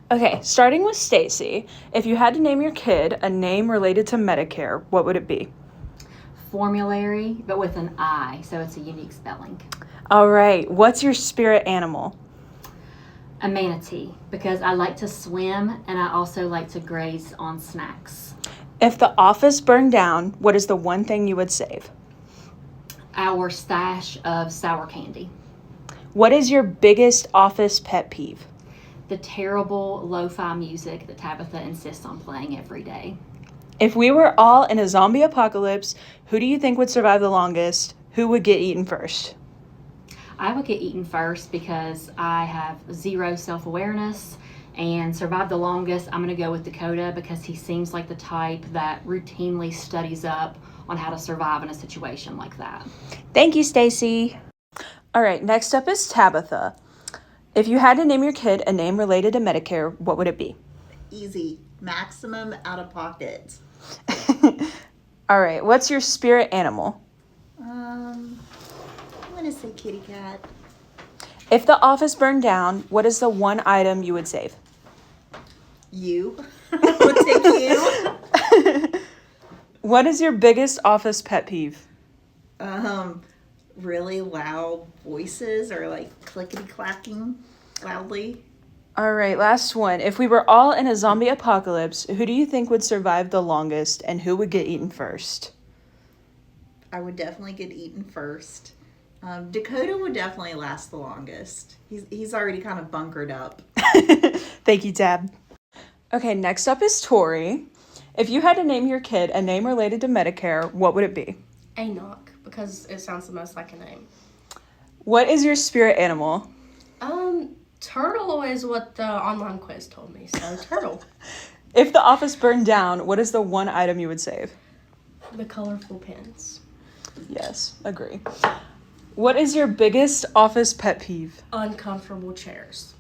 Okay, starting with Stacy. If you had to name your kid a name related to Medicare, what would it be? Formulary, but with an I, so it's a unique spelling. All right, what's your spirit animal? A manatee, because I like to swim and I also like to graze on snacks. If the office burned down, what is the one thing you would save? Our stash of sour candy. What is your biggest office pet peeve? The terrible lo-fi music that Tabitha insists on playing every day. If we were all in a zombie apocalypse, who do you think would survive the longest? Who would get eaten first? I would get eaten first because I have zero self-awareness and survive the longest. I'm going to go with Dakota because he seems like the type that routinely studies up on how to survive in a situation like that. Thank you, Stacy. All right, next up is Tabitha. If you had to name your kid a name related to Medicare, what would it be? Easy. Maximum out of pocket. All right, what's your spirit animal? I'm going to say kitty cat. If the office burned down, what is the one item you would save? You. I would take you. What is your biggest office pet peeve? Really loud voices or like clickety clacking loudly. All right, last one. If we were all in a zombie apocalypse, who do you think would survive the longest and who would get eaten first? I would definitely get eaten first. Dakota would definitely last the longest. He's already kind of bunkered up. Thank you, Tab. Okay, next up is Tori. If you had to name your kid a name related to Medicare, what would it be? Enoch, because it sounds the most like a name. What is your spirit animal? Turtle is what the online quiz told me, so turtle. If the office burned down, what is the one item you would save? The colorful pens. Yes, agree. What is your biggest office pet peeve? Uncomfortable chairs.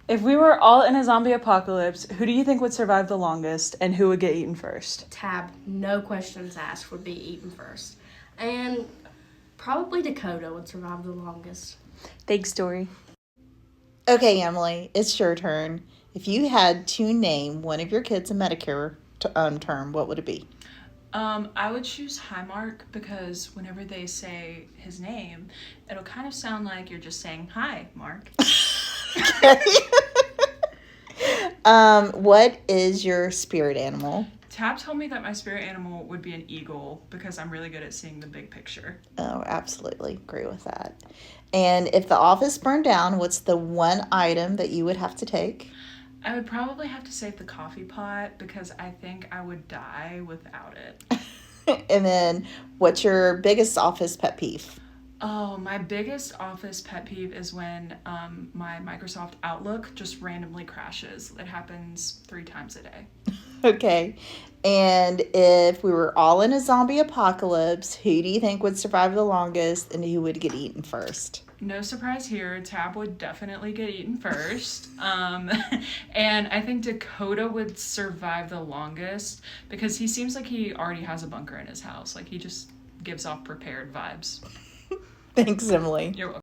If we were all in a zombie apocalypse, who do you think would survive the longest and who would get eaten first? Tab, no questions asked, would be eaten first. And probably Dakota would survive the longest. Thanks, Tori. Okay, Emily, it's your turn. If you had to name one of your kids a Medicare term, what would it be? I would choose Highmark because whenever they say his name, it'll kind of sound like you're just saying, "Hi, Mark." Okay. What is your spirit animal? Tab told me that my spirit animal would be an eagle because I'm really good at seeing the big picture. Oh, absolutely. Agree with that. And if the office burned down, what's the one item that you would have to take? I would probably have to save the coffee pot because I think I would die without it. And then what's your biggest office pet peeve? Oh, my biggest office pet peeve is when my Microsoft Outlook just randomly crashes. It happens 3 times a day. Okay. And if we were all in a zombie apocalypse, who do you think would survive the longest and who would get eaten first? No surprise here, Tab would definitely get eaten first. And I think Dakota would survive the longest because he seems like he already has a bunker in his house. Like, he just gives off prepared vibes. Thanks, Emily. You're welcome.